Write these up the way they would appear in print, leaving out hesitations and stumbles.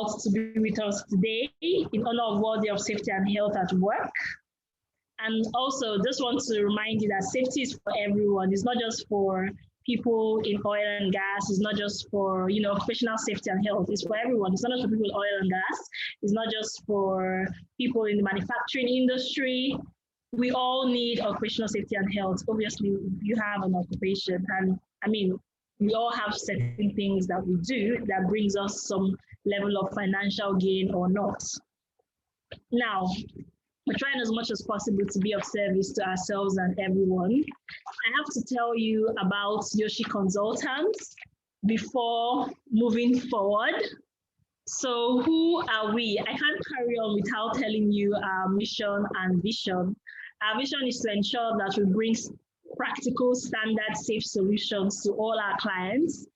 to be with us today in honor of World Day of Safety and Health at Work. And also just want to remind you that safety is for everyone. It's not just for people in oil and gas. It's not just for, occupational safety and health. It's for everyone. It's not just for people in oil and gas. It's not just for people in the manufacturing industry. We all need occupational safety and health. Obviously, you have an occupation, and we all have certain things that we do that brings us some level of financial gain or not. Now, we're trying as much as possible to be of service to ourselves and everyone. I have to tell you about YOSHE Consultants before moving forward. So who are we? I can't carry on without telling you our mission and vision. Our vision is to ensure that we bring practical, standard, safe solutions to all our clients.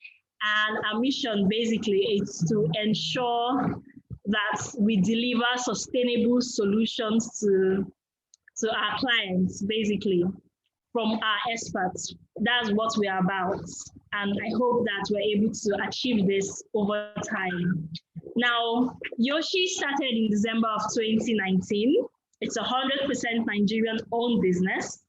And our mission basically is to ensure that we deliver sustainable solutions to our clients, basically, from our experts. That's what we are about. And I hope that we're able to achieve this over time. Now, YOSHE started in December of 2019. It's a 100% Nigerian-owned business.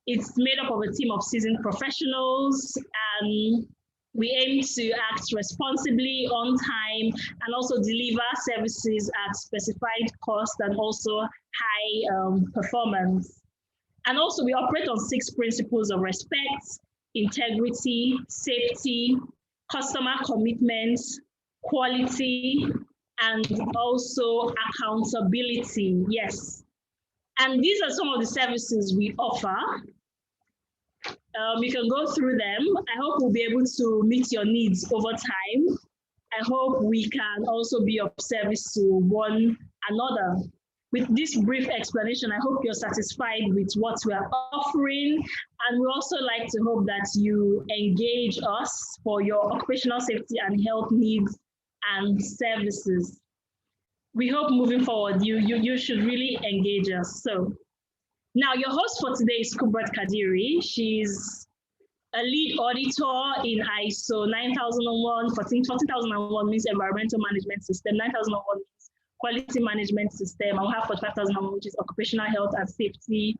It's made up of a team of seasoned professionals, and we aim to act responsibly, on time, and also deliver services at specified cost and also high performance. And also we operate on 6 principles of respect, integrity, safety, customer commitment, quality, and also accountability. Yes. And these are some of the services we offer. We can go through them. I hope we'll be able to meet your needs over time. I hope we can also be of service to one another. With this brief explanation, I hope you're satisfied with what we are offering. And we also like to hope that you engage us for your occupational safety and health needs and services. We hope moving forward, you should really engage us. So now your host for today is Kubrat Kadiri. She's a lead auditor in ISO 9001, 14001 means environmental management system, 9001 means quality management system, and we have 45001, which is occupational health and safety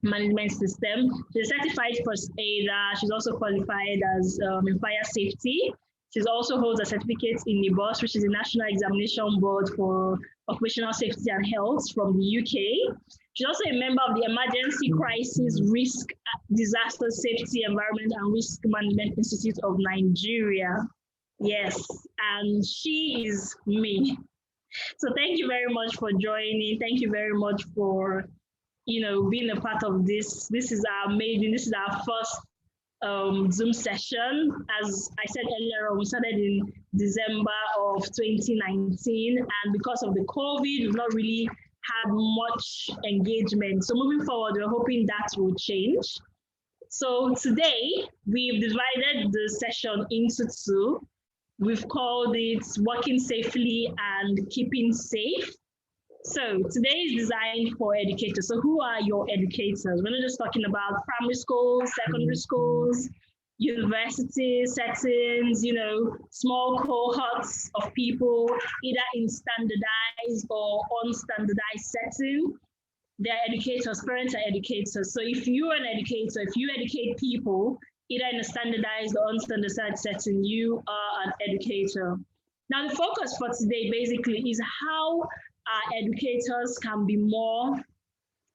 management system. She's a certified first aider. She's also qualified as in fire safety. She also holds a certificate in NIBOS, which is the National Examination Board for Occupational Safety and Health from the UK. She's also a member of the Emergency Crisis Risk, Disaster Safety, Environment and Risk Management Institute of Nigeria. Yes, and she is me. So thank you very much for joining. Thank you very much for, being a part of this. This is our maiden, this is our first Zoom session. As I said earlier on, we started in December of 2019, and because of the COVID, we've not really had much engagement. So moving forward, we're hoping that will change. So today, we've divided the session into 2. We've called it Working Safely and Keeping Safe. So today is designed for educators. So who are your educators? We're not just talking about primary schools, secondary schools, university settings, small cohorts of people, either in standardized or unstandardized setting. They're educators, parents are educators. So if you're an educator, if you educate people, either in a standardized or unstandardized setting, you are an educator. Now the focus for today basically is how our educators can be more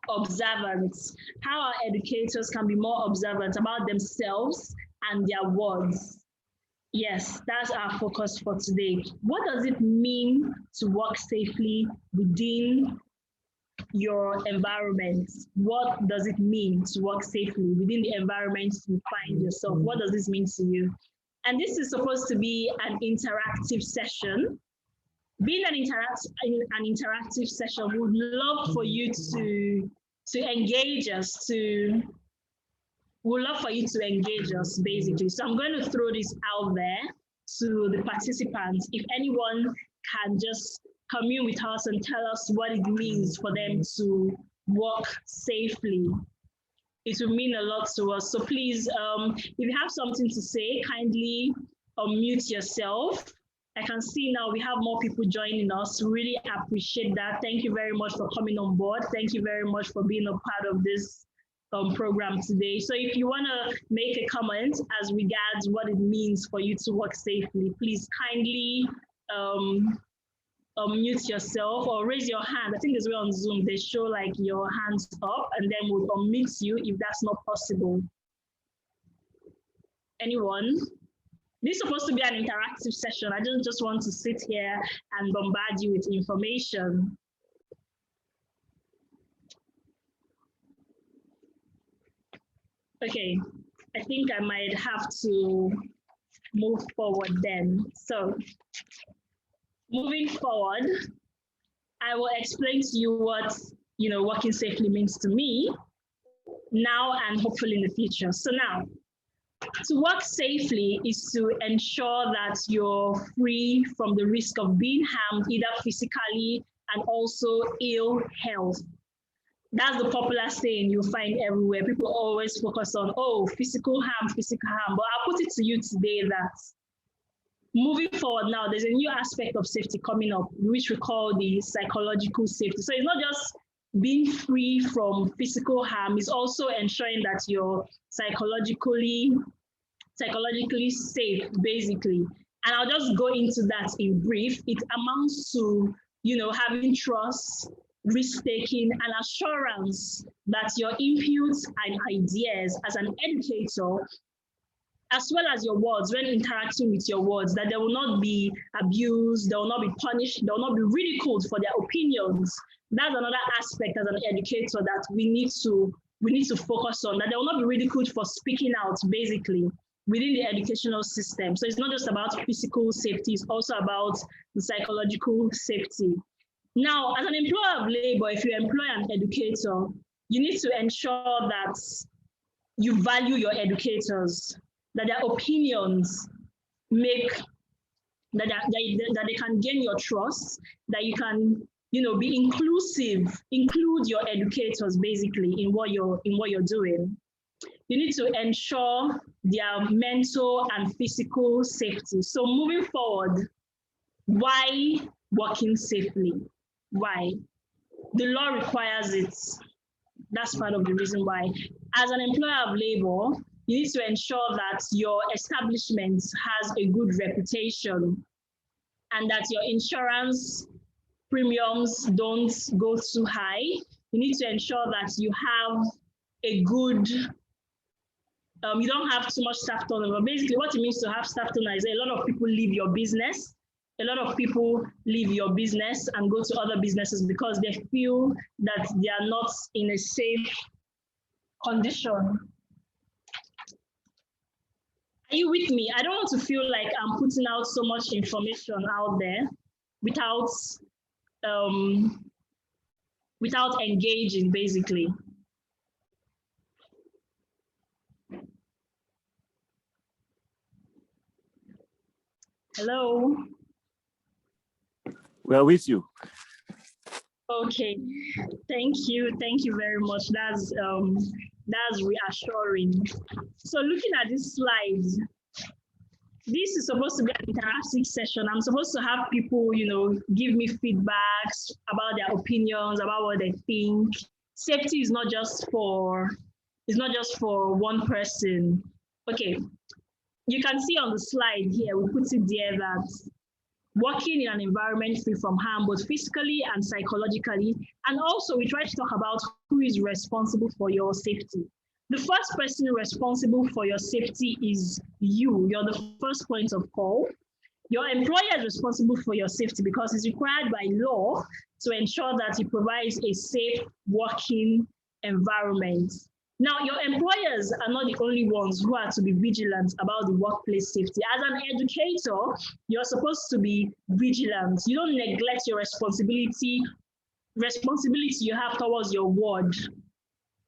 observant, how our educators can be more observant about themselves and their words. Yes, that's our focus for today. What does it mean to work safely within your environment? What does it mean to work safely within the environment you find yourself? What does this mean to you? And this is supposed to be an interactive session. Being an interactive session, we would love for you to engage us, basically. So I'm going to throw this out there to the participants. If anyone can just commune with us and tell us what it means for them to work safely, it will mean a lot to us. So please, if you have something to say, kindly unmute yourself. I can see now we have more people joining us. Really appreciate that. Thank you very much for coming on board. Thank you very much for being a part of this program today. So if you want to make a comment as regards what it means for you to work safely, please kindly unmute yourself or raise your hand. I think as well on Zoom, they show like your hands up and then we'll unmute you if that's not possible. Anyone? This is supposed to be an interactive session. I don't just want to sit here and bombard you with information. Okay, I think I might have to move forward then. So, moving forward, I will explain to you what working safely means to me now and hopefully in the future. So now, to work safely is to ensure that you're free from the risk of being harmed, either physically and also ill health. That's the popular saying you'll find everywhere. People always focus on, oh, physical harm. But I'll put it to you today that moving forward now, there's a new aspect of safety coming up, which we call the psychological safety. So it's not just being free from physical harm, it's also ensuring that you're psychologically safe, basically. And I'll just go into that in brief. It amounts to, having trust, risk-taking, and assurance that your inputs and ideas as an educator, as well as your words, when interacting with your words, that they will not be abused, they will not be punished, they will not be ridiculed for their opinions. That's another aspect as an educator that we need to focus on, that they will not be ridiculed for speaking out, basically, within the educational system. So it's not just about physical safety, it's also about the psychological safety. Now, as an employer of labor, if you employ an educator, you need to ensure that you value your educators, that their opinions that they can gain your trust, that you can, be inclusive, include your educators basically in what you're doing. You need to ensure their mental and physical safety. So moving forward, why working safely? Why? The law requires it. That's part of the reason why. As an employer of labor, you need to ensure that your establishment has a good reputation and that your insurance premiums don't go too high. You need to ensure that you have a good, you don't have too much staff turnover. Basically, what it means to have staff turnover is a lot of people leave your business. A lot of people leave your business and go to other businesses because they feel that they are not in a safe condition. Are you with me? I don't want to feel like I'm putting out so much information out there without engaging, basically. Hello? We are with you. Okay, thank you very much. That's reassuring. So looking at this slide, this is supposed to be an interactive session. I'm supposed to have people, give me feedbacks about their opinions, about what they think. Safety is not just for one person. Okay, you can see on the slide here, we put it there that working in an environment free from harm, both physically and psychologically. And also we try to talk about who is responsible for your safety. The first person responsible for your safety is you. You're the first point of call. Your employer is responsible for your safety because it's required by law to ensure that it provides a safe working environment. Now, your employers are not the only ones who are to be vigilant about the workplace safety. As an educator, you're supposed to be vigilant. You don't neglect your responsibility you have towards your ward.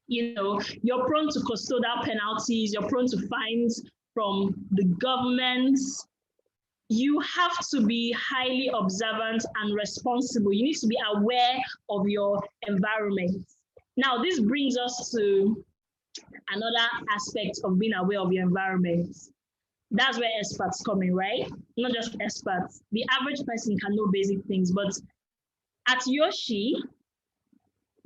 You're prone to custodial penalties, you're prone to fines from the government. You have to be highly observant and responsible. You need to be aware of your environment. Now, this brings us to another aspect of being aware of your environment. That's where experts come in, right? Not just experts. The average person can know basic things, but at YOSHE,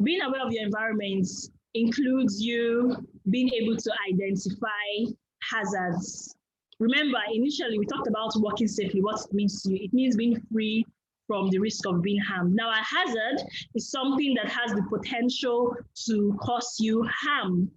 being aware of your environment includes you being able to identify hazards. Remember, initially we talked about working safely, what it means to you. It means being free from the risk of being harmed. Now, a hazard is something that has the potential to cause you harm.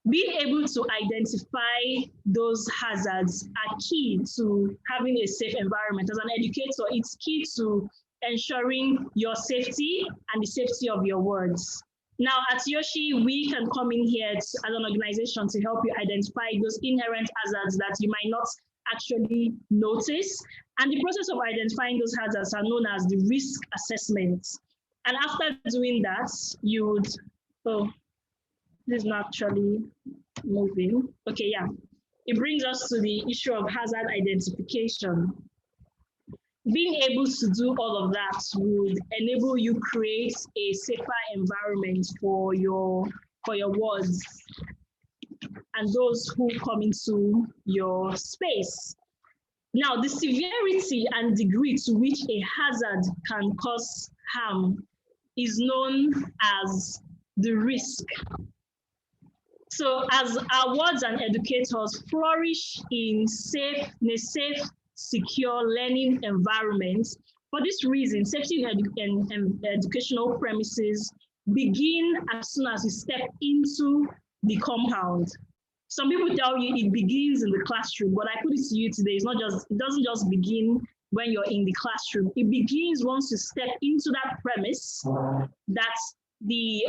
Being able to identify those hazards are key to having a safe environment. As an educator, it's key to ensuring your safety and the safety of your words. Now, at YOSHE, we can come in here as an organization to help you identify those inherent hazards that you might not actually notice. And the process of identifying those hazards are known as the risk assessments. And after doing that, you would, this is not actually moving. Okay, yeah. It brings us to the issue of hazard identification. Being able to do all of that would enable you create a safer environment for your wards and those who come into your space. Now, the severity and degree to which a hazard can cause harm is known as the risk. So as our wards and educators flourish in a safe, secure learning environment, for this reason, safety in educational premises begin as soon as you step into the compound. Some people tell you it begins in the classroom, but I put it to you today, it doesn't just begin when you're in the classroom. It begins once you step into that premise that the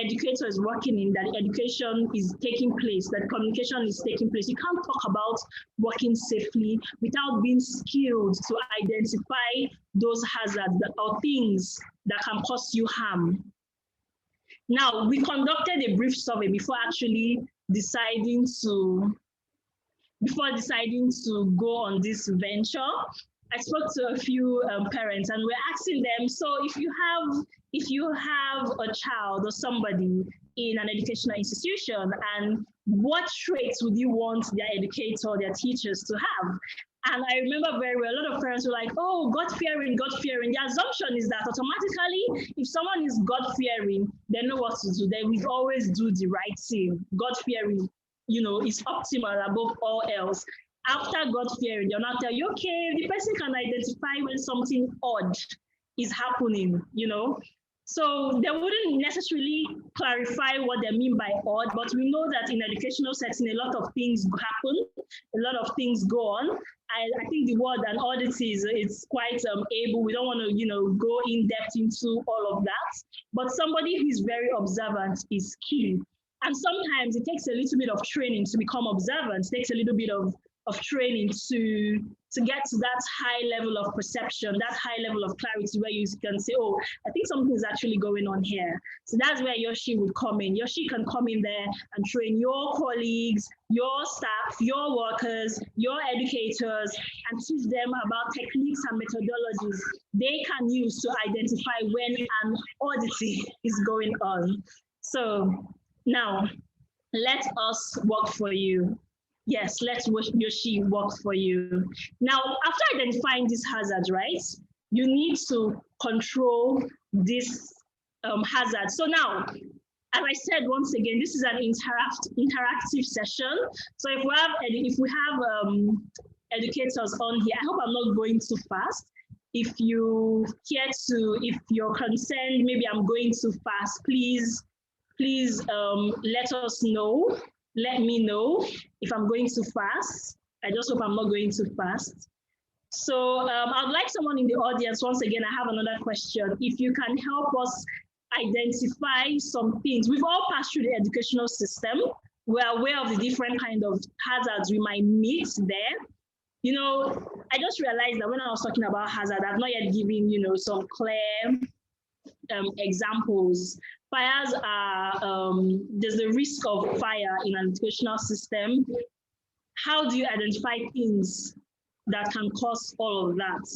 educator is working in, that the education is taking place, that communication is taking place. You can't talk about working safely without being skilled to identify those hazards or things that can cause you harm. Now, we conducted a brief survey before deciding to go on this venture. I spoke to a few parents and we're asking them, so if you have a child or somebody in an educational institution, and what traits would you want their educator, their teachers to have? And I remember very well, a lot of parents were like, oh, God-fearing, God-fearing. The assumption is that automatically, if someone is God-fearing, they know what to do. They will always do the right thing. God-fearing, is optimal above all else. After God-fearing, they'll not tell you, okay, the person can identify when something odd is happening, So they wouldn't necessarily clarify what they mean by odd, but we know that in educational setting, a lot of things happen, a lot of things go on. I think the word an oddity is quite able. We don't want to, go in depth into all of that, but somebody who is very observant is key. And sometimes it takes a little bit of training to become observant. It takes a little bit of training to get to that high level of perception, that high level of clarity where you can say, oh, I think something is actually going on here. So that's where YOSHE would come in. YOSHE can come in there and train your colleagues, your staff, your workers, your educators, and teach them about techniques and methodologies they can use to identify when an oddity is going on. So now, let us work for you. Yes, let's YOSHE work for you. Now, after identifying these hazards, right, you need to control this hazard. So now, as I said once again, this is an interactive session. So if we have educators on here, I hope I'm not going too fast. If you're concerned, maybe I'm going too fast, please let us know. Let me know if I'm going too fast. I just hope I'm not going too fast. So I'd like someone in the audience, once again, I have another question. If you can help us identify some things. We've all passed through the educational system. We're aware of the different kind of hazards we might meet there. I just realized that when I was talking about hazard, I've not yet given, some clear examples. Fires are, there's the risk of fire in an educational system. How do you identify things that can cause all of that?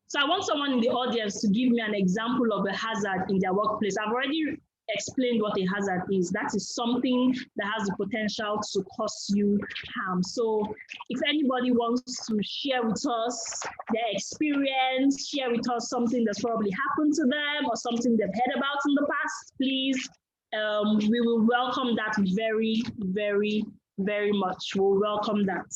So I want someone in the audience to give me an example of a hazard in their workplace. I've already explained what a hazard is. That is something that has the potential to cause you harm. So if anybody wants to share with us their experience, share with us something that's probably happened to them or something they've heard about in the past, please, we will welcome that very, very, very much. We'll welcome that.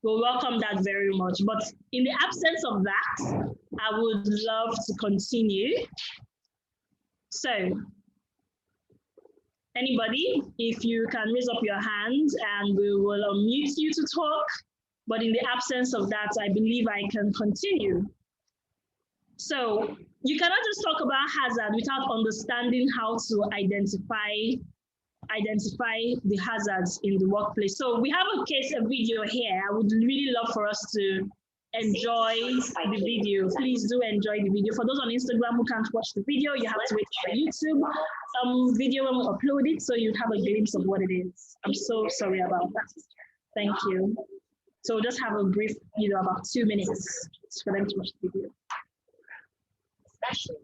We'll welcome that very much. But in the absence of that, I would love to continue. So, anybody, if you can raise up your hand and we will unmute you to talk. But in the absence of that, I believe I can continue. So, you cannot just talk about hazard without understanding how to identify the hazards in the workplace. So we have a video here. I would really love for us to enjoy the video. Please do enjoy the video. For those on Instagram who can't watch the video, you have to wait for YouTube video when we upload it, so you'd have a glimpse of what it is. I'm so sorry about that. Thank you. So just have a brief, about 2 minutes for them to watch the video. Especially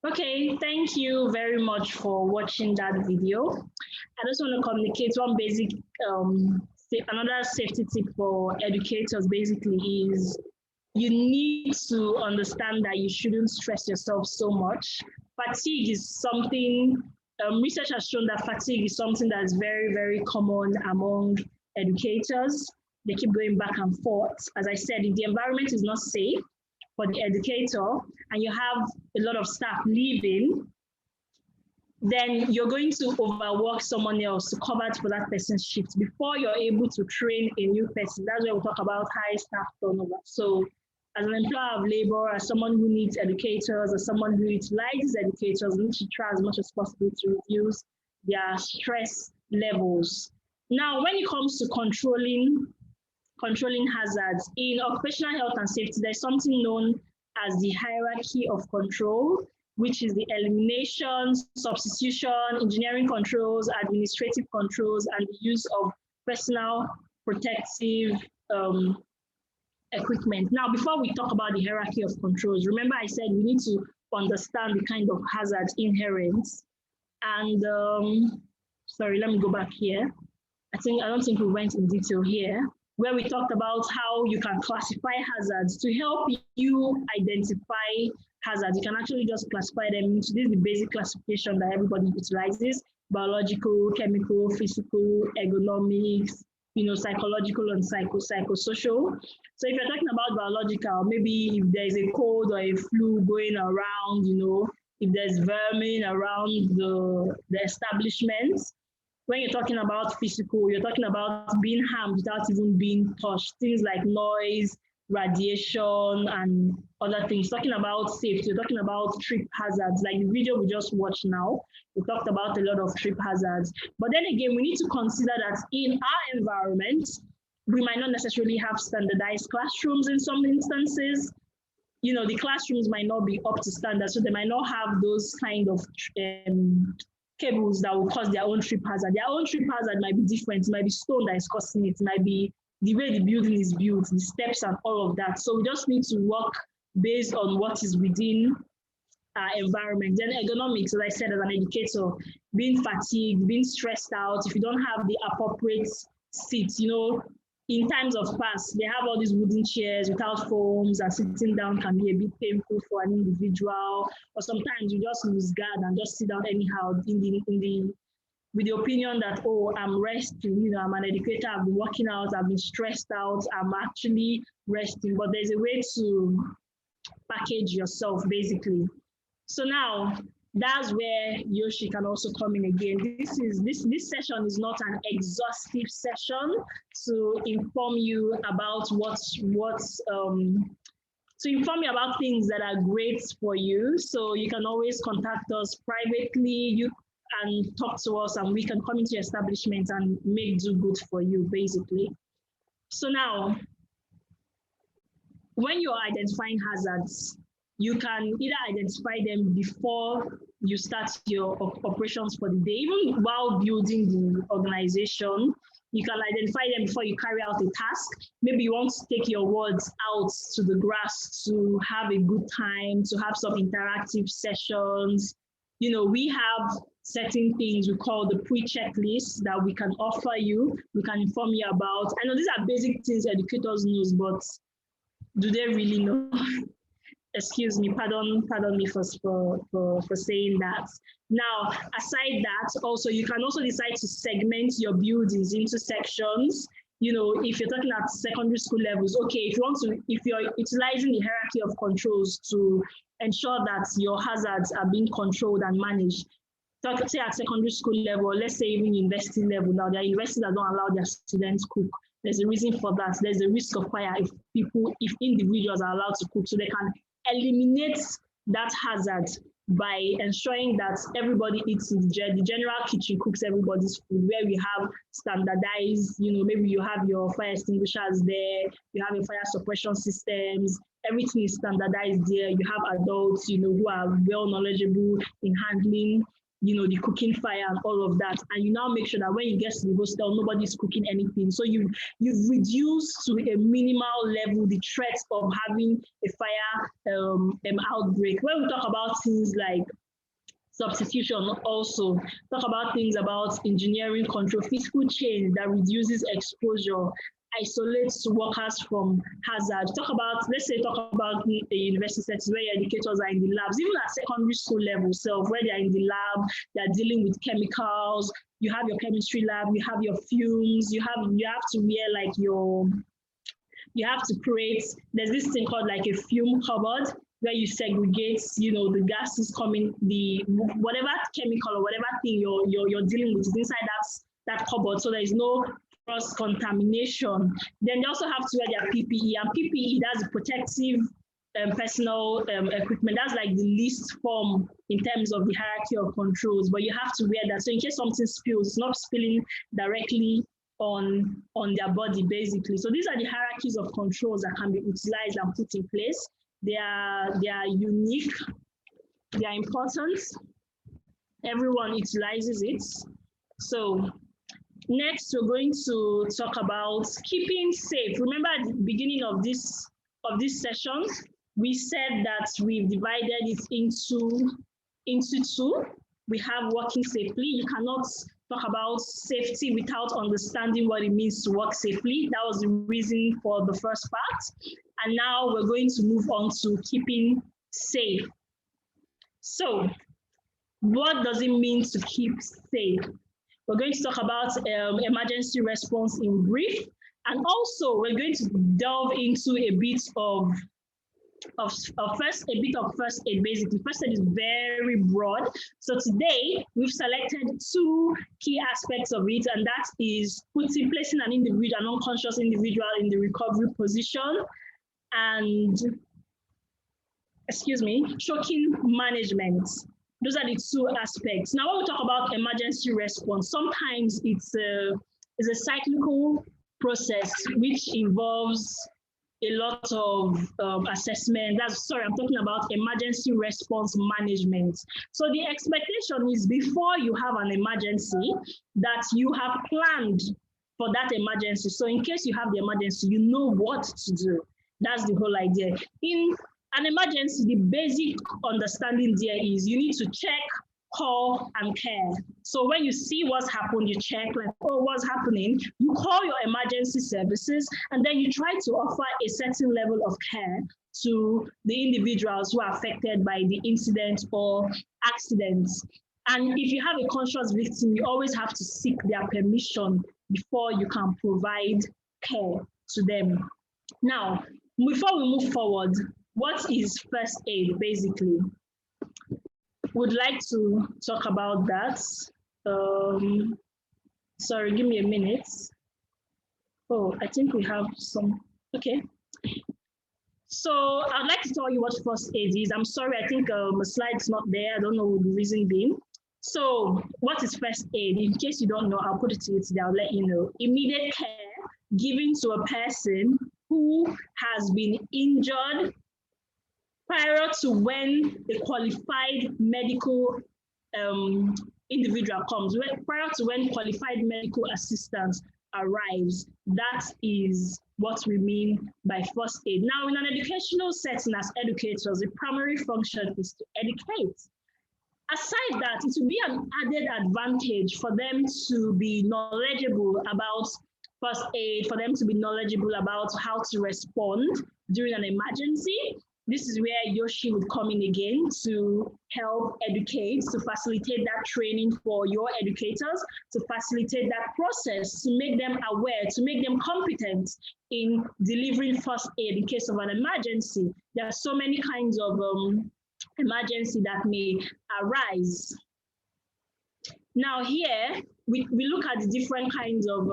Okay, thank you very much for watching that video. I just want to communicate one basic, another safety tip for educators basically is you need to understand that you shouldn't stress yourself so much. Fatigue is something, research has shown that fatigue is something that is very, very common among educators. They keep going back and forth. As I said, if the environment is not safe for the educator and you have a lot of staff leaving, then you're going to overwork someone else to cover for that person's shift before you're able to train a new person. That's why we talk about high staff turnover. So as an employer of labor, as someone who needs educators, as someone who utilizes educators, we need to try as much as possible to reduce their stress levels. Now, when it comes to controlling hazards, in occupational health and safety, there's something known as the hierarchy of control, which is the elimination, substitution, engineering controls, administrative controls, and the use of personal protective equipment. Now, before we talk about the hierarchy of controls, remember I said we need to understand the kind of hazards inherent. And sorry, let me go back here. I don't think we went in detail here, where we talked about how you can classify hazards. To help you identify hazards, you can actually just classify them into this is the basic classification that everybody utilizes: biological, chemical, physical, ergonomics, psychological and psychosocial. So if you're talking about biological, maybe if there's a cold or a flu going around, if there's vermin around the establishments. When you're talking about physical, you're talking about being harmed without even being touched. Things like noise, radiation, and other things. Talking about safety, you're talking about trip hazards. Like the video we just watched now, we talked about a lot of trip hazards. But then again, we need to consider that in our environment, we might not necessarily have standardized classrooms in some instances. The classrooms might not be up to standard, so they might not have those kind of cables that will cause their own trip hazard. Their own trip hazard might be different. It might be stone that is causing it. It might be the way the building is built, the steps and all of that. So we just need to work based on what is within our environment. Then ergonomics, as I said, as an educator, being fatigued, being stressed out, if you don't have the appropriate seats, in times of past, they have all these wooden chairs without foams, and sitting down can be a bit painful for an individual. Or sometimes you just lose guard and just sit down anyhow with the opinion that, oh, I'm resting, I'm an educator, I've been working out, I've been stressed out, I'm actually resting. But there's a way to package yourself, basically. So now, that's where YOSHE can also come in again. This session is not an exhaustive session to inform you about to inform you about things that are great for you. So you can always contact us privately. And talk to us, and we can come into your establishment and do good for you, basically. So now, when you're identifying hazards, you can either identify them before you start your operations for the day, even while building the organization. You can identify them before you carry out a task. Maybe you want to take your wards out to the grass to have a good time, to have some interactive sessions. We have certain things we call the pre-checklist that we can offer you, we can inform you about. I know these are basic things educators know, but do they really know? Excuse me, pardon me for saying that. Now, aside that, also you can also decide to segment your buildings into sections. If you're talking at secondary school levels, okay, if you're utilizing the hierarchy of controls to ensure that your hazards are being controlled and managed. Say at secondary school level, let's say even university level. Now, there are universities that don't allow their students cook. There's a reason for that. There's a risk of fire if individuals are allowed to cook. So they can eliminate that hazard by ensuring that everybody eats in the general kitchen, cooks everybody's food, where we have standardized, maybe you have your fire extinguishers there, you have your fire suppression systems, everything is standardized there. You have adults, who are well knowledgeable in handling, the cooking fire and all of that. And you now make sure that when you get to the hostel, nobody's cooking anything. So you've reduced to a minimal level the threat of having a fire outbreak. When we talk about things like substitution, also talk about things about engineering control, physical change that reduces exposure, isolates workers from hazards. Talk about the university settings where your educators are in the labs, even at secondary school level self, where they're in the lab, they're dealing with chemicals. You have your chemistry lab, you have your fumes, you have to wear you have to create, there's this thing called like a fume cupboard where you segregate, the gases coming, whatever chemical or whatever thing you're dealing with is inside that cupboard, so there is no cross-contamination. Then they also have to wear their PPE, and PPE, that's the protective personal equipment. That's like the least form in terms of the hierarchy of controls, but you have to wear that. So in case something spills, it's not spilling directly on their body, basically. So these are the hierarchies of controls that can be utilized and put in place. They are unique, they are important. Everyone utilizes it. So next, we're going to talk about keeping safe. Remember at the beginning of this session, we said that we've divided it into two. We have working safely. You cannot talk about safety without understanding what it means to work safely. That was the reason for the first part. And now we're going to move on to keeping safe. So, what does it mean to keep safe? We're going to talk about emergency response in brief, and also we're going to delve into a bit of first aid. Basically, first aid is very broad. So today we've selected two key aspects of it, and that is placing an individual, an unconscious individual, in the recovery position, and choking management. Those are the two aspects. Now, when we talk about emergency response, sometimes it's a cyclical process which involves a lot of assessment. I'm talking about emergency response management. So the expectation is before you have an emergency that you have planned for that emergency. So in case you have the emergency, you know what to do. That's the whole idea. In an emergency, the basic understanding there is you need to check, call, and care. So when you see what's happened, you check, like, oh, what's happening? You call your emergency services, and then you try to offer a certain level of care to the individuals who are affected by the incident or accidents. And if you have a conscious victim, you always have to seek their permission before you can provide care to them. Now, before we move forward, what is first aid, basically? Would like to talk about that. Sorry, give me a minute. Oh, I think we have some, okay. So I'd like to tell you what first aid is. I'm sorry, I think a slide's not there. I don't know the reason being. So what is first aid? In case you don't know, I'll put it to you today, I'll let you know. Immediate care given to a person who has been injured prior to when a qualified medical individual comes, prior to when qualified medical assistance arrives. That is what we mean by first aid. Now, in an educational setting as educators, the primary function is to educate. Aside that, it will be an added advantage for them to be knowledgeable about first aid, for them to be knowledgeable about how to respond during an emergency. This is where YOSHE would come in again to help educate, to facilitate that training for your educators, to facilitate that process, to make them aware, to make them competent in delivering first aid in case of an emergency. There are so many kinds of emergency that may arise. Now here, we look at the different kinds of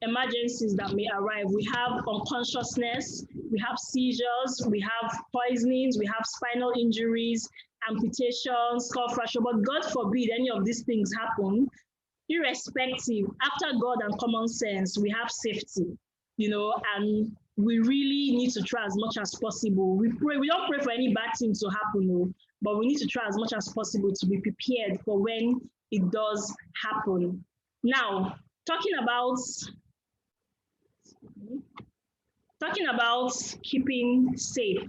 emergencies that may arrive. We have unconsciousness, we have seizures, we have poisonings, we have spinal injuries, amputations, skull fracture, but God forbid any of these things happen. Irrespective, after God and common sense, we have safety, and we really need to try as much as possible. We don't pray for any bad thing to happen, but we need to try as much as possible to be prepared for when it does happen. Now, talking about keeping safe.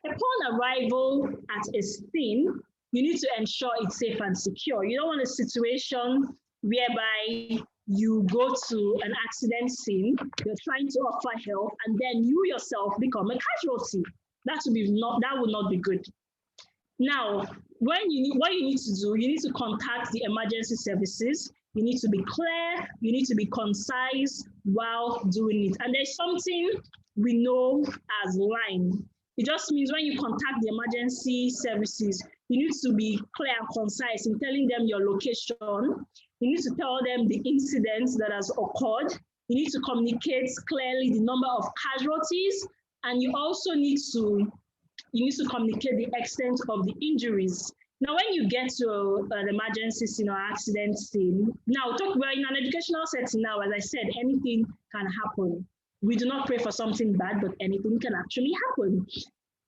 Upon arrival at a scene, you need to ensure it's safe and secure. You don't want a situation whereby you go to an accident scene, you're trying to offer help, and then you yourself become a casualty. That would not be good. Now, what you need to do, you need to contact the emergency services. You need to be clear, you need to be concise while doing it. And there's something we know as line. It just means when you contact the emergency services, you need to be clear and concise in telling them your location. You need to tell them the incident that has occurred. You need to communicate clearly the number of casualties, and you also need to communicate the extent of the injuries. Now, when you get to an emergency scene or accident scene, now we're in an educational setting now, as I said, anything can happen. We do not pray for something bad, but anything can actually happen.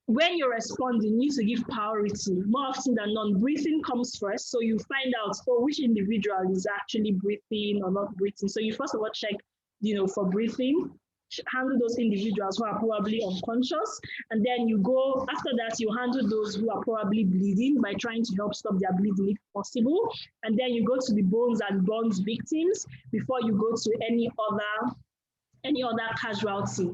When you're responding, you need to give priority. More often than not, breathing comes first. So you find out, which individual is actually breathing or not breathing. So you first of all check, for breathing. handle those individuals who are probably unconscious, and then you go after that, you handle those who are probably bleeding by trying to help stop their bleeding if possible, and then you go to the bones and bones victims before you go to any other casualty.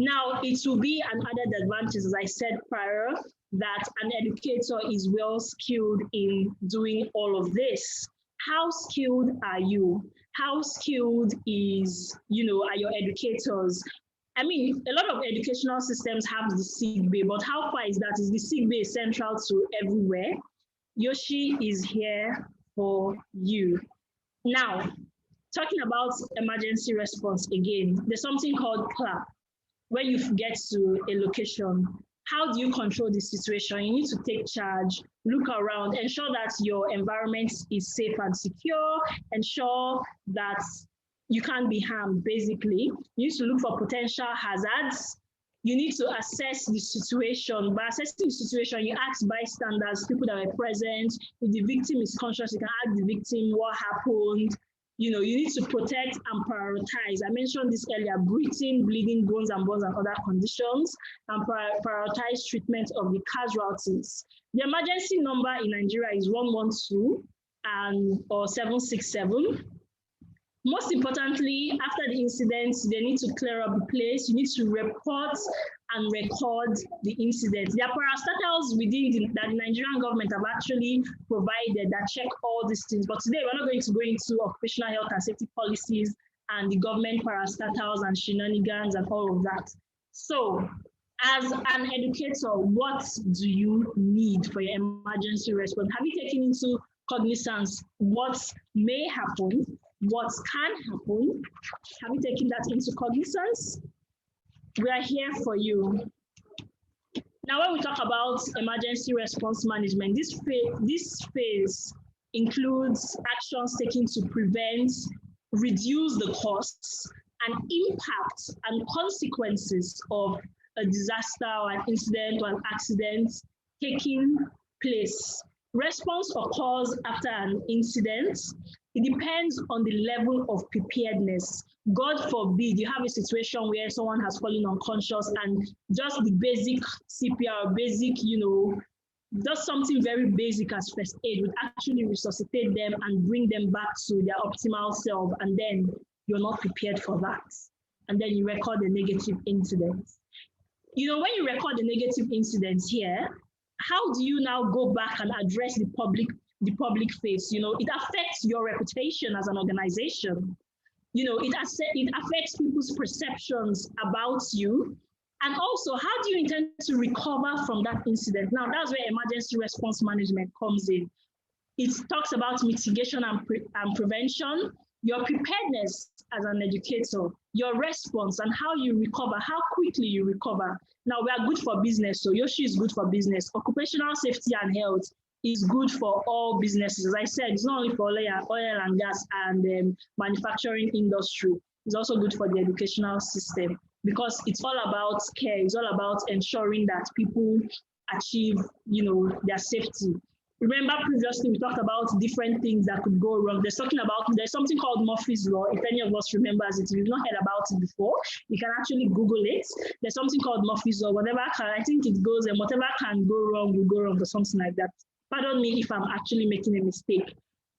Now, it will be an added advantage, as I said prior, that an educator is well skilled in doing all of this. How skilled are you? How skilled are your educators? I mean, a lot of educational systems have the sick bay, but how far is that? Is the sick bay central to everywhere? Yoshi is here for you. Now, talking about emergency response again, there's something called CLAP. When you get to a location, how do you control the situation? You need to take charge, look around, ensure that your environment is safe and secure, ensure that you can't be harmed, basically. You need to look for potential hazards. You need to assess the situation. By assessing the situation, you ask bystanders, people that were present. If the victim is conscious, you can ask the victim what happened. You need to protect and prioritize. I mentioned this earlier, breathing, bleeding, bones and other conditions, and prioritize treatment of the casualties. The emergency number in Nigeria is 112 or 767. Most importantly, after the incident, they need to clear up the place. You need to report and record the incident. There are parastatals within that the Nigerian government have actually provided that check all these things. But today, we're not going to go into occupational health and safety policies and the government parastatals and shenanigans and all of that. So, as an educator, what do you need for your emergency response? Have you taken into cognizance what may happen, what can happen? Have you taken that into cognizance? We are here for you. Now, when we talk about emergency response management, this phase includes actions taken to prevent, reduce the costs and impact and consequences of a disaster or an incident or an accident taking place. Response occurs after an incident. It depends on the level of preparedness. God forbid you have a situation where someone has fallen unconscious and just the basic CPR, just something very basic as first aid would actually resuscitate them and bring them back to their optimal self, and then you're not prepared for that. And then you record the negative incidents. When you record the negative incidents here, how do you now go back and address the public face? It affects your reputation as an organization. It affects people's perceptions about you. And also, how do you intend to recover from that incident? Now, that's where emergency response management comes in. It talks about mitigation and prevention, your preparedness as an educator, your response and how you recover, how quickly you recover. Now, we are good for business, so Yoshi is good for business. Occupational safety and health is good for all businesses. As I said, it's not only for oil and gas and manufacturing industry. It's also good for the educational system because it's all about care. It's all about ensuring that people achieve, their safety. Remember previously we talked about different things that could go wrong. There's something called Murphy's Law. If any of us remembers it, if you've not heard about it before, you can actually Google it. There's something called Murphy's Law. I think it goes, and whatever can go wrong will go wrong or something like that. Pardon me if I'm actually making a mistake.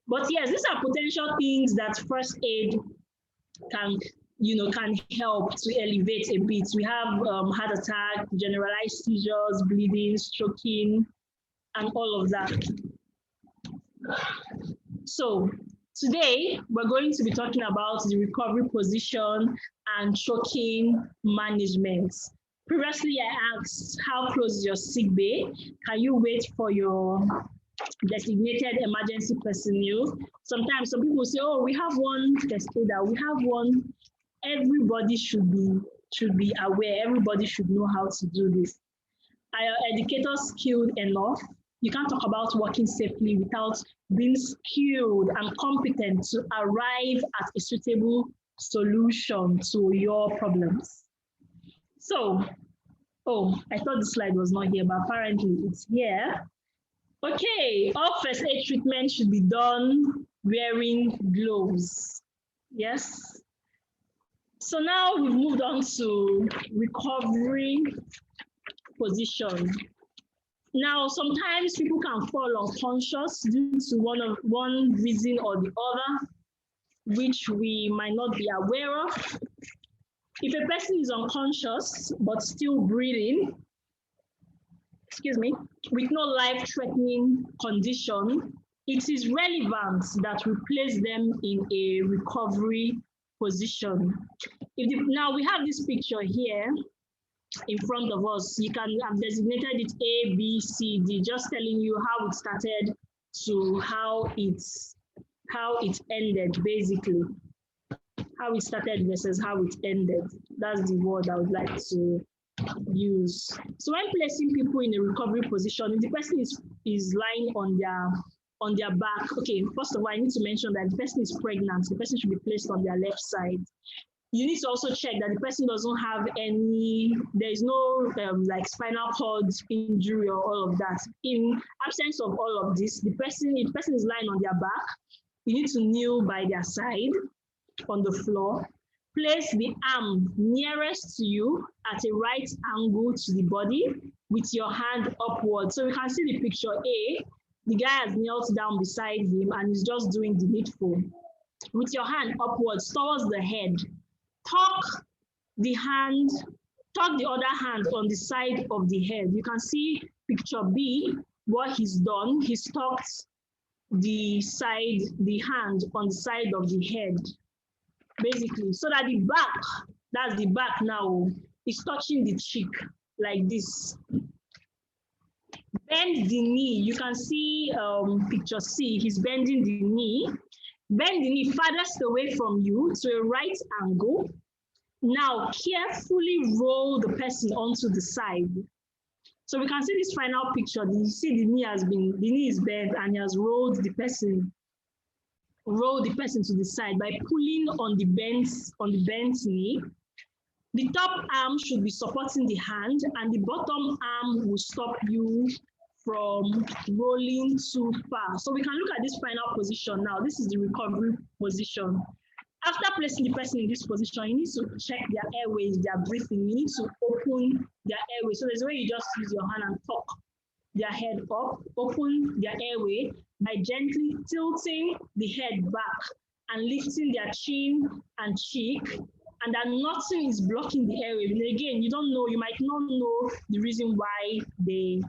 But yes, these are potential things that first aid can help to elevate a bit. We have heart attack, generalized seizures, bleeding, stroking, and all of that. So today, we're going to be talking about the recovery position and choking management. Previously, I asked, how close is your sick bay? Can you wait for your designated emergency personnel? Sometimes some people say, oh, we have one first aider, we have one. Everybody should be aware. Everybody should know how to do this. Are your educators skilled enough? You can't talk about working safely without being skilled and competent to arrive at a suitable solution to your problems. So, I thought the slide was not here, but apparently it's here. Okay, all first aid treatment should be done wearing gloves. Yes. So now we've moved on to recovery position. Now, sometimes people can fall unconscious due to one reason or the other, which we might not be aware of. If a person is unconscious but still breathing, with no life-threatening condition, it is relevant that we place them in a recovery position. Now we have this picture here in front of us. You can have designated it A, B, C, D, just telling you how it started to how it ended, basically. How it started versus how it ended. That's the word I would like to use. So when placing people in a recovery position, if the person is lying on their back, okay, first of all, I need to mention that the person is pregnant, the person should be placed on their left side. You need to also check that the person doesn't have there is no like spinal cord injury or all of that. In absence of all of this, if the person is lying on their back, you need to kneel by their side on the floor. Place the arm nearest to you at a right angle to the body with your hand upward. So we can see the picture A. The guy has knelt down beside him and is just doing the needful. With your hand upwards towards the head, tuck the other hand on the side of the head. You can see picture B, what he's done. He's tucked the hand on the side of the head, basically, so that the back, that's the back now, is touching the cheek like this. Bend the knee. You can see picture C, he's bending the knee. Bend the knee farthest away from you to a right angle. Now carefully roll the person onto the side. So we can see this final picture. You see the knee is bent and he has rolled the person to the side by pulling on the bent knee. The top arm should be supporting the hand and the bottom arm will stop you from rolling too far. So we can look at this final position now. This is the recovery position. After placing the person in this position, you need to check their airways, their breathing. You need to open their airways. So there's a way you just use your hand and tuck their head up, open their airway by gently tilting the head back and lifting their chin and cheek, and that nothing is blocking the airway. And again, you might not know the reason why they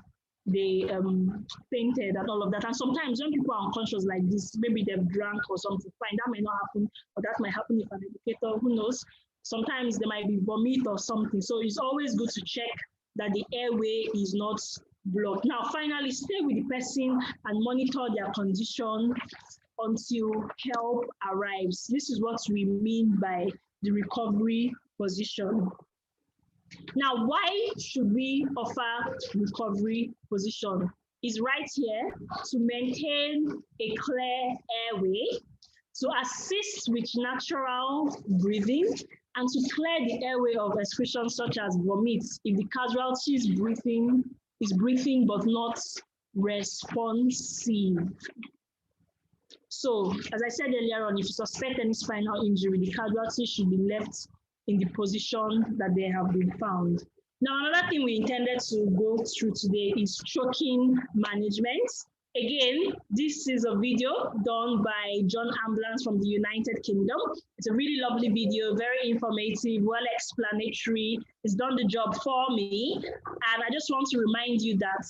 fainted and all of that. And sometimes when people are unconscious like this, maybe they've drank or something, fine, that might not happen, or that might happen if an educator, who knows. Sometimes there might be vomit or something. So it's always good to check that the airway is not blocked. Now, finally, stay with the person and monitor their condition until help arrives. This is what we mean by the recovery position. Now, why should we offer recovery position? Is right here to maintain a clear airway, to assist with natural breathing, and to clear the airway of excretions such as vomit if the casualty is breathing but not responsive. So, as I said earlier on, if you suspect any spinal injury, the casualty should be left in the position that they have been found. Now, another thing we intended to go through today is choking management. Again, this is a video done by John Ambulance from the United Kingdom. It's a really lovely video, very informative, well explanatory. It's done the job for me. And I just want to remind you that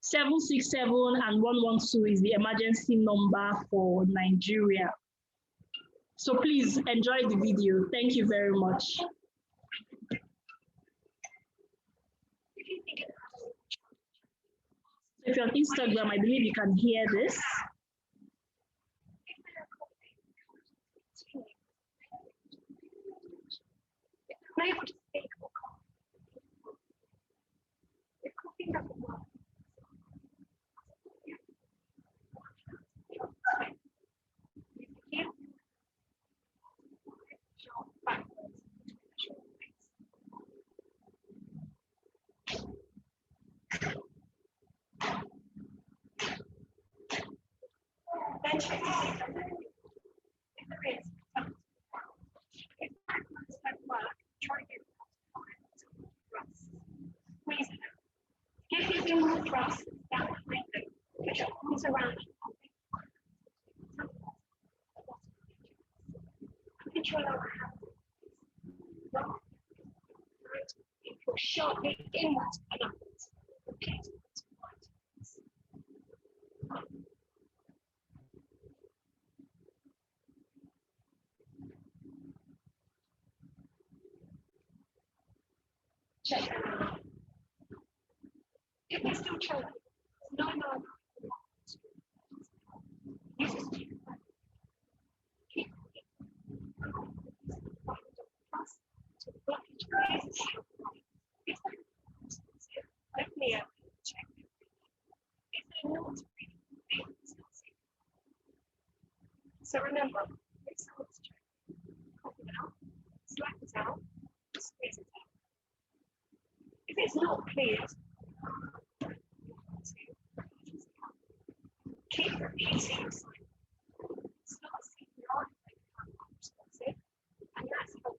767 and 112 is the emergency number for Nigeria. So please enjoy the video. Thank you very much. If you're on Instagram, I believe you can hear this. thrust down behind them, put your arms around you. Control our hands. And push sharply inwards and upwards. Okay. Check them out. If they're still choking, no. Use this to keep to the blockage. Definitely check. If they're not breathing, it's not safe. So remember, if someone's choking, cough it out, slap it out, squeeze it out. If it's not cleared, keep repeating cycle. Start seeing the artifact become responsive, and that's how.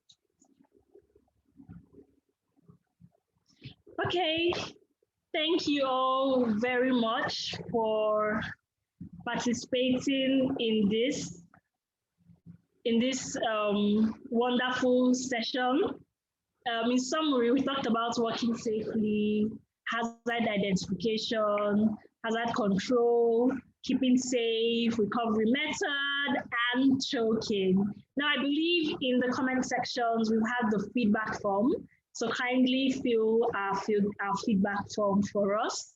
Okay, thank you all very much for participating in this wonderful session. In summary, we talked about working safely, hazard identification, hazard control, keeping safe, recovery method, and choking. Now, I believe in the comment sections, we've had the feedback form. So kindly fill our feedback form for us.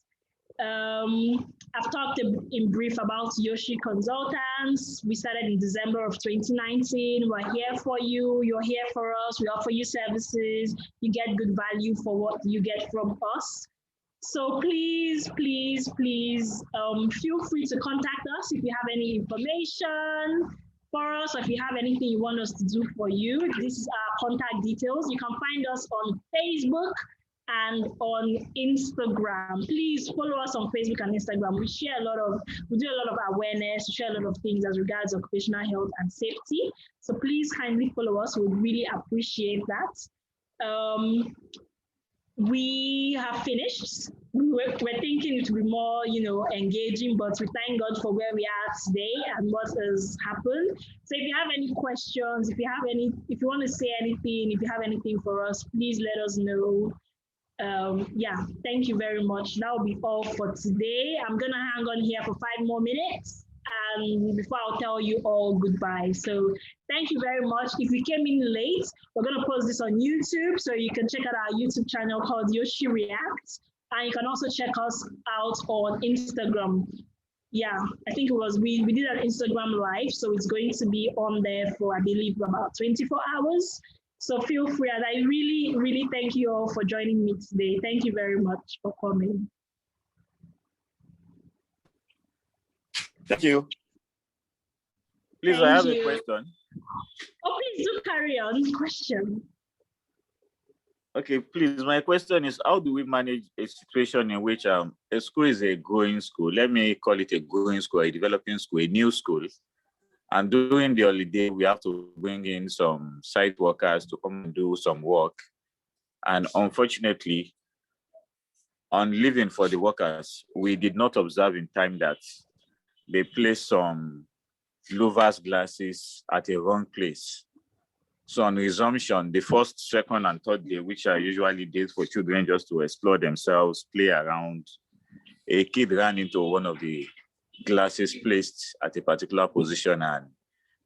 I've talked in brief about YOSHE Consultants. We started in December of 2019. We're here for you. You're here for us. We offer you services. You get good value for what you get from us. So please, please, please feel free to contact us if you have any information for us, or if you have anything you want us to do for you. This is our contact details. You can find us on Facebook and on Instagram. Please follow us on Facebook and Instagram. We do a lot of awareness, we share a lot of things as regards occupational health and safety. So please kindly follow us. We really appreciate that. We have finished. We're thinking it will be more, engaging, but we thank God for where we are today and what has happened. So if you have any questions, if you want to say anything, if you have anything for us, please let us know. Thank you very much. That will be all for today. I'm gonna hang on here for 5 more minutes and before I'll tell you all goodbye. So thank you very much. If you came in late, we're gonna post this on YouTube, so you can check out our YouTube channel called YOSHE Reacts, and you can also check us out on Instagram. Yeah, I think we did an Instagram live, so it's going to be on there for, I believe, about 24 hours. So feel free, and I really, really thank you all for joining me today. Thank you very much for coming. Thank you. Please, I have a question. Oh, please do carry on. Question. Okay, please. My question is, how do we manage a situation in which a school is a growing school? Let me call it a growing school, a developing school, a new school. And during the holiday, we have to bring in some site workers to come and do some work. And unfortunately, on leaving for the workers, we did not observe in time that they placed some louvers glasses at a wrong place. So on resumption, the first, second, and third day, which are usually days for children just to explore themselves, play around, a kid ran into one of the glasses placed at a particular position and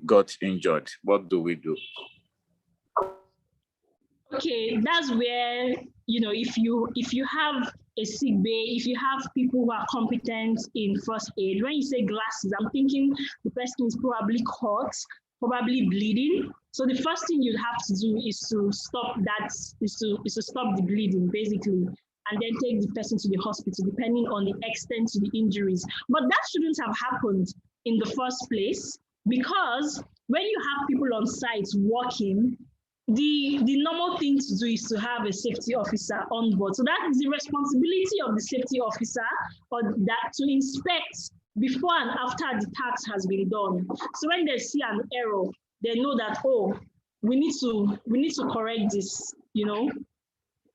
got injured. What do we do? Okay, that's where, if you have a sick bay, if you have people who are competent in first aid, when you say glasses, I'm thinking the person is probably caught, probably bleeding. So the first thing you'd have to do is to stop stop the bleeding, basically, and then take the person to the hospital, depending on the extent of the injuries. But that shouldn't have happened in the first place, because when you have people on site working, the normal thing to do is to have a safety officer on board. So that is the responsibility of the safety officer, or that to inspect before and after the task has been done. So when they see an error, they know that, oh, we need to correct this,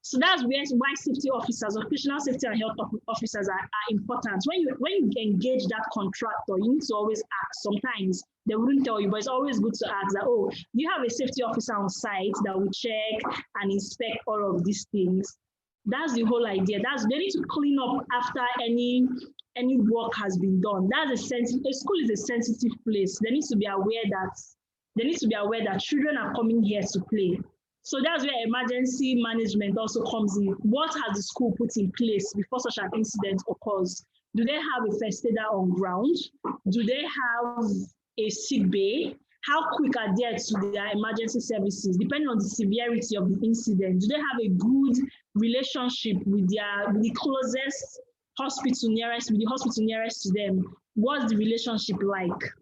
So that's why safety officers, occupational safety and health officers are important. When you engage that contractor, you need to always ask. Sometimes they wouldn't tell you, but it's always good to ask that, oh, do you have a safety officer on site that will check and inspect all of these things? That's the whole idea. They need to clean up after any work has been done. A school is a sensitive place. They need to be aware that children are coming here to play. So that's where emergency management also comes in. What has the school put in place before such an incident occurs? Do they have a first aider on ground? Do they have a sick bay? How quick are they to their emergency services, depending on the severity of the incident? Do they have a good relationship with the closest hospital nearest, with the hospital nearest to them? What's the relationship like?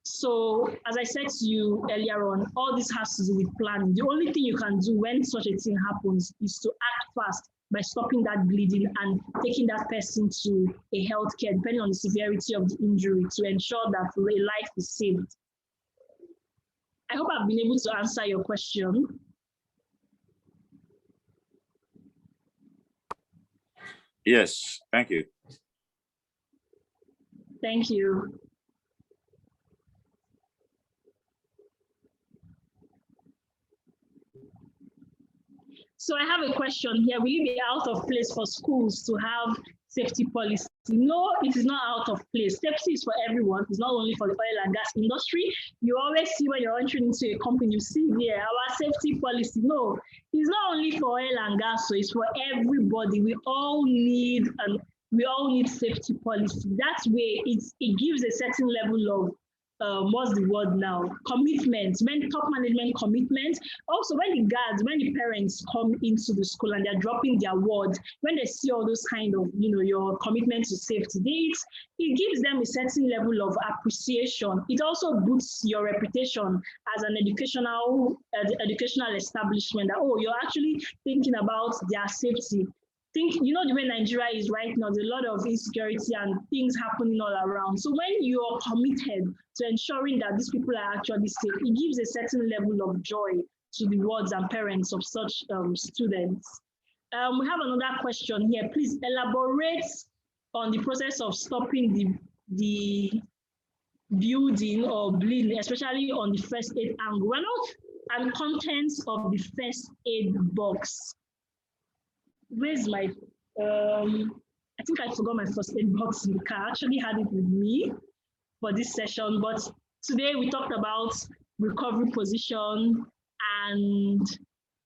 So, as I said to you earlier on, all this has to do with planning. The only thing you can do when such a thing happens is to act fast by stopping that bleeding and taking that person to a healthcare, depending on the severity of the injury, to ensure that a life is saved. I hope I've been able to answer your question. Yes, thank you. Thank you. So I have a question here. Will it be out of place for schools to have safety policy? No, it is not out of place. Safety is for everyone. It's not only for the oil and gas industry. You always see when you're entering into a company, you see there, our safety policy. No, it's not only for oil and gas, so it's for everybody. We all need safety policy. That way, it gives a certain level of what's the word now? Commitment, when top management commitment. Also, when the parents come into the school and they're dropping their word, when they see all those kind of, your commitment to safety, it gives them a certain level of appreciation. It also boosts your reputation as an educational establishment that, oh, you're actually thinking about their safety. The way Nigeria is right now, there's a lot of insecurity and things happening all around. So when you're committed to ensuring that these people are actually safe, it gives a certain level of joy to the wards and parents of such students. We have another question here. Please elaborate on the process of stopping the bleeding or bleeding, especially on the first aid angle. And contents of the first aid box. Where's my, I think I forgot my first aid box in the car. I actually had it with me for this session, but today we talked about recovery position and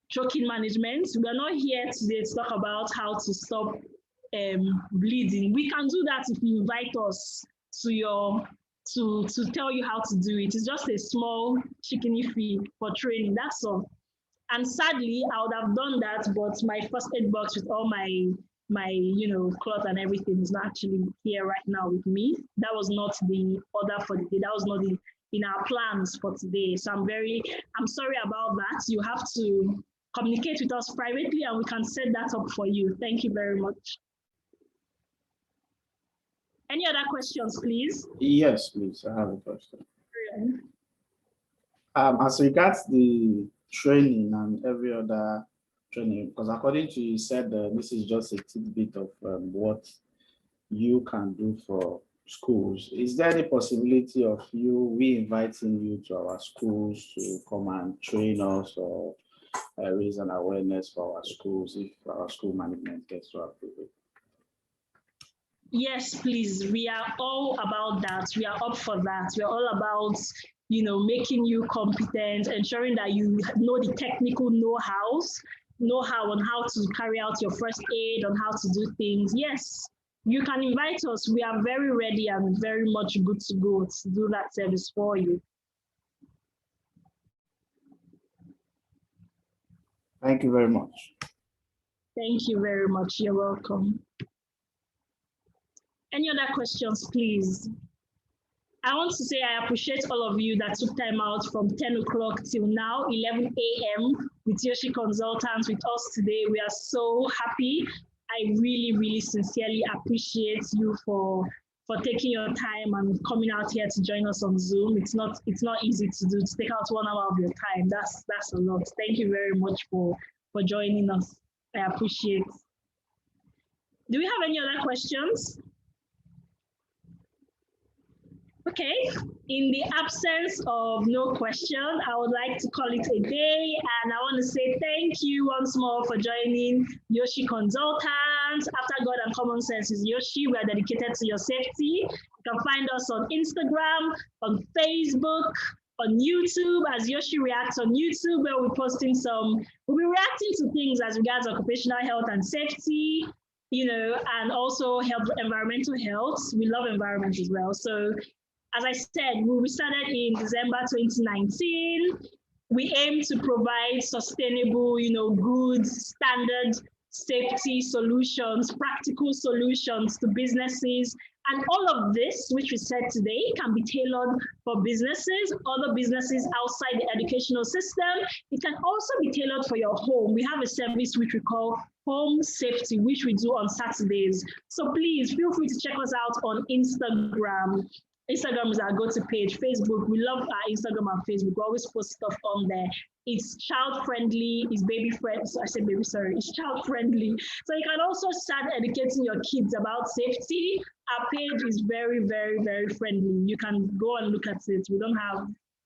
choking management. We are not here today to talk about how to stop bleeding. We can do that if you invite us to tell you how to do it. It's just a small chicken fee for training, that's all. And sadly, I would have done that, but my first aid box with all my cloth and everything is not actually here right now with me. That was not the order for the day. That was not in our plans for today. So I'm sorry about that. You have to communicate with us privately and we can set that up for you. Thank you very much. Any other questions, please? Yes, please. I have a question. As regards the training and every other training, because according to you said this is just a tidbit of what you can do for schools. Is there any possibility of we inviting you to our schools to come and train us or raise an awareness for our schools if our school management gets to approve it? Yes, please. We are all about that. We are up for that. We are all about making you competent, ensuring that you know the technical know-how on how to carry out your first aid, on how to do things. Yes, you can invite us. We are very ready and very much good to go to do that service for you. Thank you very much. Thank you very much. You're welcome. Any other questions, please? I want to say I appreciate all of you that took time out from 10 o'clock till now, 11 a.m. with YOSHE Consultants with us today. We are so happy. I really, really sincerely appreciate you for taking your time and coming out here to join us on Zoom. It's not easy to do, to take out 1 hour of your time. That's a lot. Thank you very much for joining us. I appreciate. Do we have any other questions? Okay, in the absence of no question, I would like to call it a day, and I want to say thank you once more for joining YOSHE Consultants. After God and Common Sense is YOSHE. We are dedicated to your safety. You can find us on Instagram, on Facebook, on YouTube as YOSHE Reacts on YouTube, where we'll be reacting to things as regards occupational health and safety, and also environmental health. We love environment as well. So as I said, we started in December 2019. We aim to provide sustainable, good, standard safety solutions, practical solutions to businesses. And all of this, which we said today, can be tailored for businesses, other businesses outside the educational system. It can also be tailored for your home. We have a service which we call Home Safety, which we do on Saturdays. So please feel free to check us out on Instagram. Instagram is our go-to page. Facebook, we love our Instagram and Facebook. We always post stuff on there. It's child-friendly, it's baby-friendly. I said baby, sorry. It's child-friendly. So you can also start educating your kids about safety. Our page is very, very, very friendly. You can go and look at it.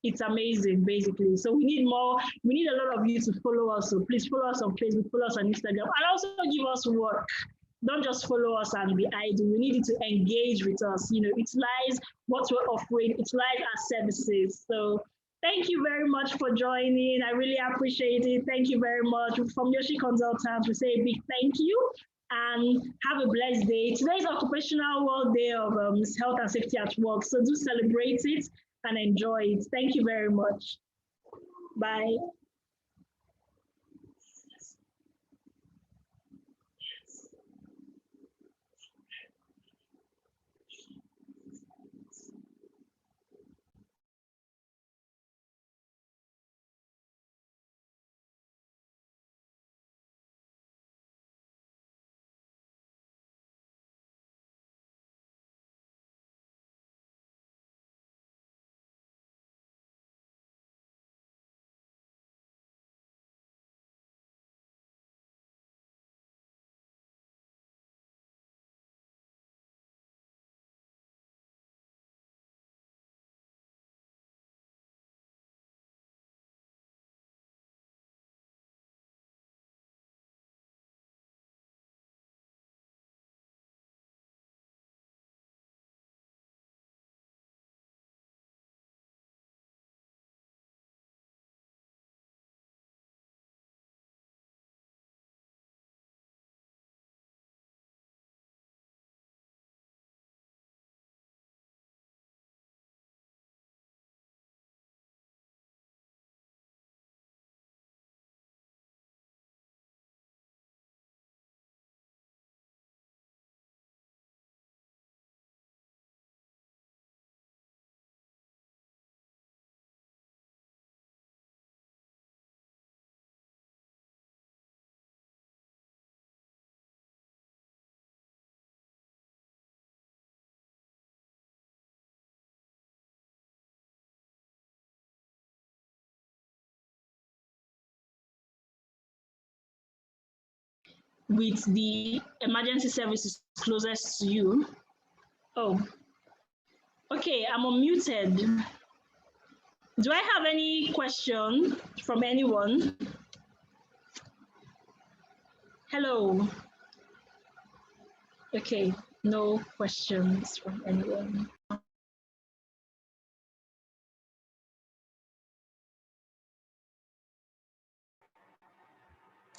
It's amazing, basically. So we need a lot of you to follow us. So please follow us on Facebook, follow us on Instagram, and also give us work. Don't just follow us and be idle. We need you to engage with us. Utilize what we're offering, utilize our services. So thank you very much for joining. I really appreciate it. Thank you very much. From YOSHE Consultants, we say a big thank you and have a blessed day. Today is Occupational World Day of Health and Safety at Work. So do celebrate it and enjoy it. Thank you very much. Bye. With the emergency services closest to you. Oh, okay, I'm unmuted. Do I have any question from anyone? Hello. Okay, no questions from anyone.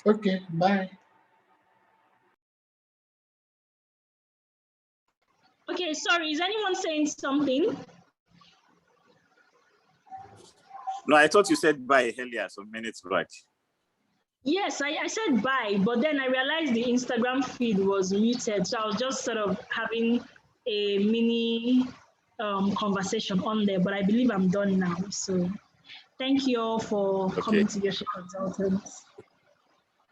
Okay, bye. Okay, sorry, is anyone saying something? No, I thought you said bye earlier, some minutes back. Yes, I said bye, but then I realized the Instagram feed was muted. So I was just sort of having a mini conversation on there, but I believe I'm done now. So thank you all for coming to YOSHE Consultants.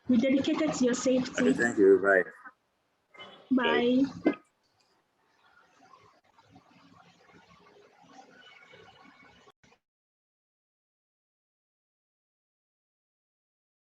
We're dedicated to your safety. Okay, thank you. Bye. Bye. Bye.